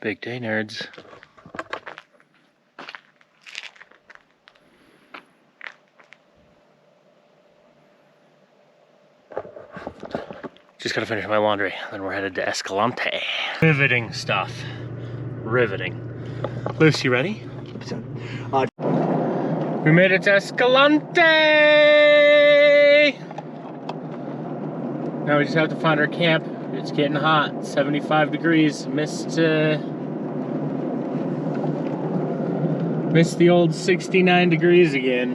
Big day, nerds. Just gotta finish my laundry, then we're headed to Escalante. Riveting stuff. Riveting. Lucy, you ready? We made it to Escalante! Now we just have to find our camp. It's getting hot, 75 degrees. Missed the old 69 degrees again.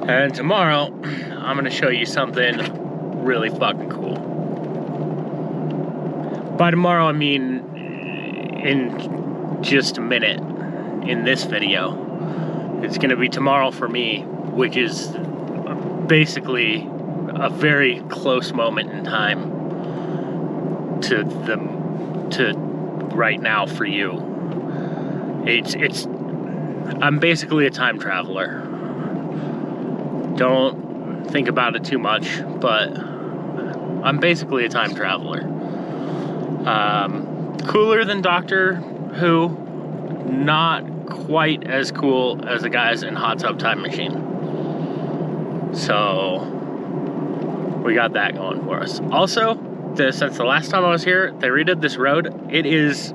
And tomorrow, I'm gonna show you something really fucking cool. By tomorrow, I mean in just a minute in this video. It's gonna be tomorrow for me, which is basically a very close moment in time to right now for you. I'm basically a time traveler. Don't think about it too much, but I'm basically a time traveler. Cooler than Doctor Who, not quite as cool as the guys in Hot Tub Time Machine. So we got that going for us. Also, since the last time I was here, they redid this road. It's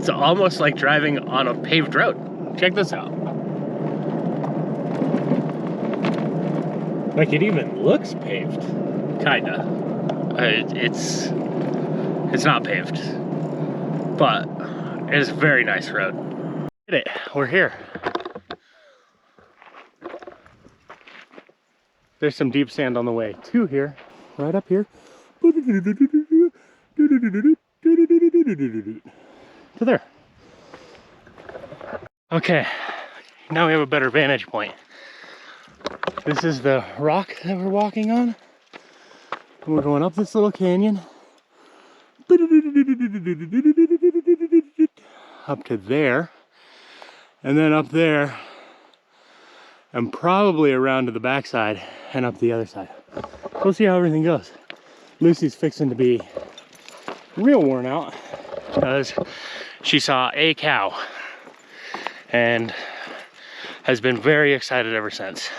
almost like driving on a paved road. Check this out. Like, it even looks paved, kinda. It's not paved, but it's a very nice road. Did it, we're here. There's some deep sand on the way to here, right up here. To there. Okay, now we have a better vantage point. This is the rock that we're walking on. We're going up this little canyon. Up to there. And then up there. And probably around to the backside and up the other side. We'll see how everything goes. Lucy's fixing to be real worn out because she saw a cow and has been very excited ever since.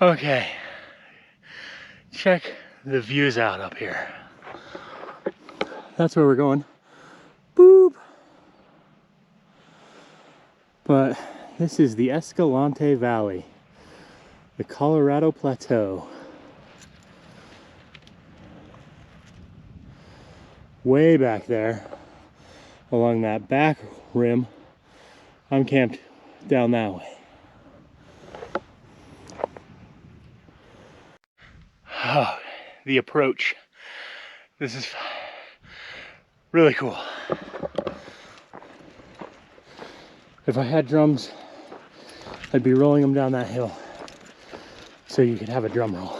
Okay, check the views out up here. That's where we're going. Boop. But this is the Escalante Valley, the Colorado Plateau. Way back there, along that back rim, I'm camped down that way. Oh, the approach. This is really cool. If I had drums, I'd be rolling them down that hill so you could have a drum roll.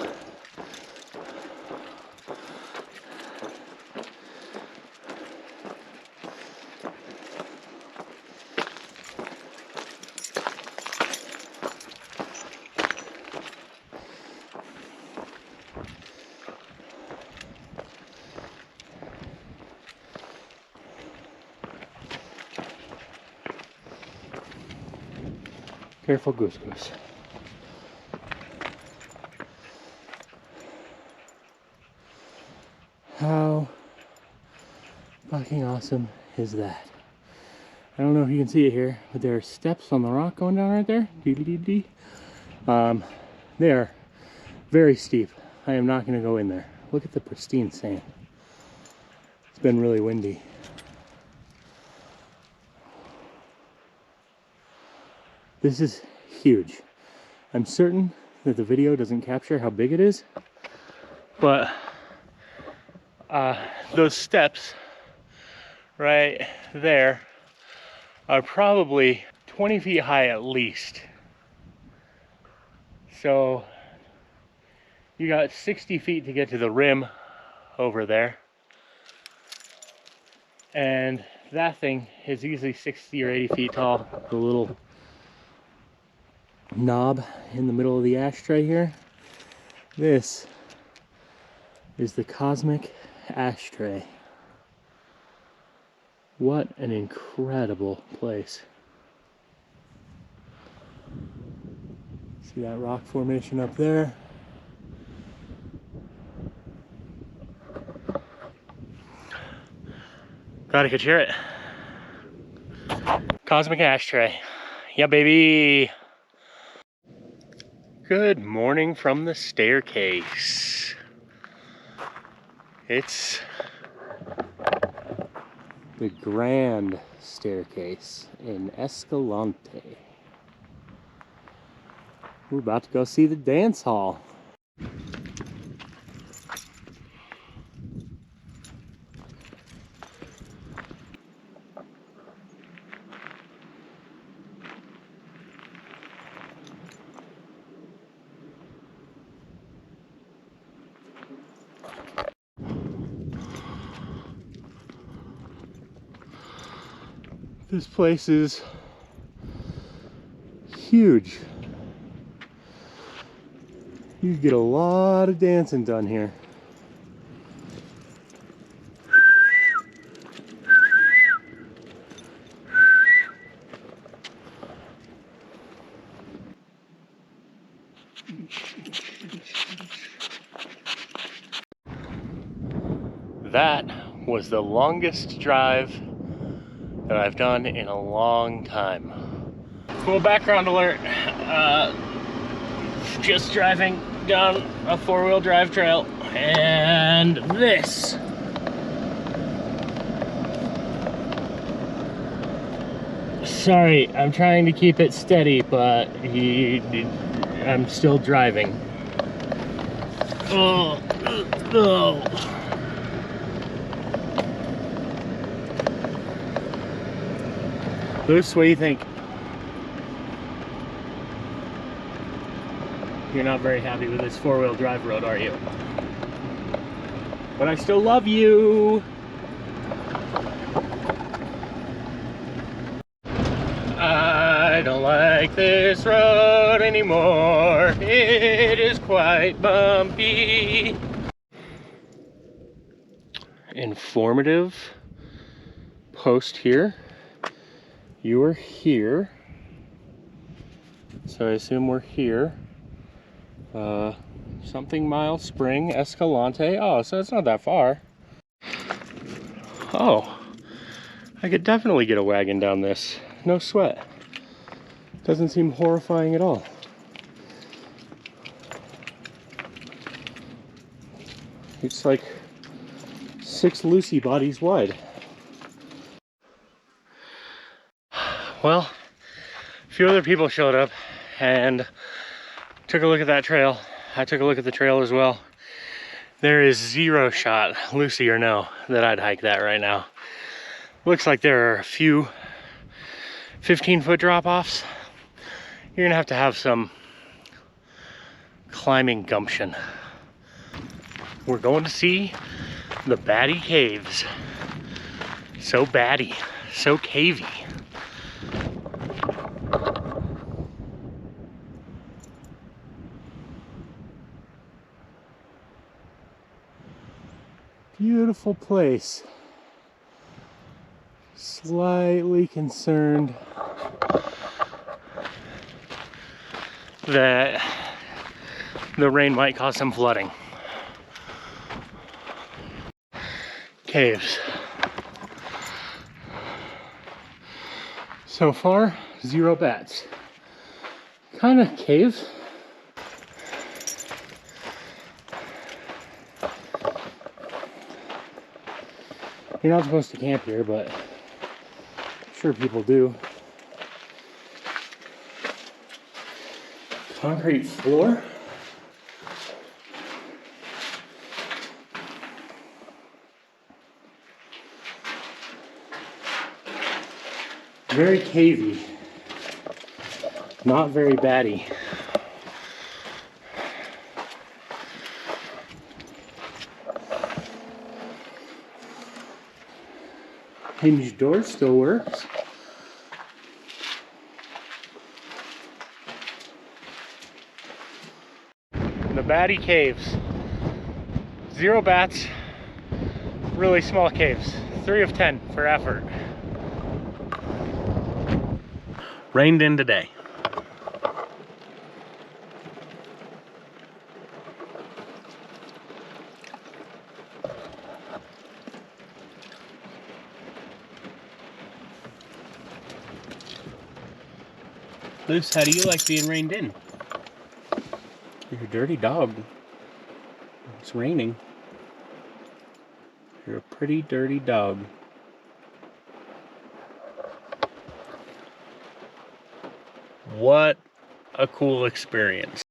Careful, goose goose. How fucking awesome is that? I don't know if you can see it here, but there are steps on the rock going down right there. They are very steep. I am not going to go in there. Look at the pristine sand. It's been really windy. This is huge. I'm certain that the video doesn't capture how big it is, but those steps right there are probably 20 feet high at least. So you got 60 feet to get to the rim over there. And that thing is easily 60 or 80 feet tall. The little knob in the middle of the ashtray here. This is the cosmic ashtray. What an incredible place. See that rock formation up there? Glad I could share it. Cosmic ashtray. Yeah, baby. Good morning from the staircase. It's the grand staircase in Escalante. We're about to go see the dance hall. This place is huge. You get a lot of dancing done here. That was the longest drive that I've done in a long time. Cool background alert. Just driving down a four-wheel drive trail, and this sorry, I'm trying to keep it steady, but I'm still driving. Oh. Luce, what do you think? You're not very happy with this four-wheel drive road, are you? But I still love you! I don't like this road anymore. It is quite bumpy. Informative post here. You are here. So I assume we're here. Something Mile Spring, Escalante. Oh, so it's not that far. Oh, I could definitely get a wagon down this. No sweat. Doesn't seem horrifying at all. It's like 6 Lucy bodies wide. Well, a few other people showed up and took a look at that trail. I took a look at the trail as well. There is zero shot, Lucy or no, that I'd hike that right now. Looks like there are a few 15-foot drop-offs. You're gonna have to have some climbing gumption. We're going to see the Batty Caves. So batty, so cavey. Beautiful place. Slightly concerned that the rain might cause some flooding. Caves. So far, 0 bats. Kind of cave. You're not supposed to camp here, but I'm sure people do. Concrete floor. Very cavey. Not very batty. Hinged door still works. The Batty Caves. 0 bats, really small caves. 3 of 10 for effort. Rained in today. Luce, how do you like being rained in? You're a dirty dog. It's raining. You're a pretty dirty dog. What a cool experience.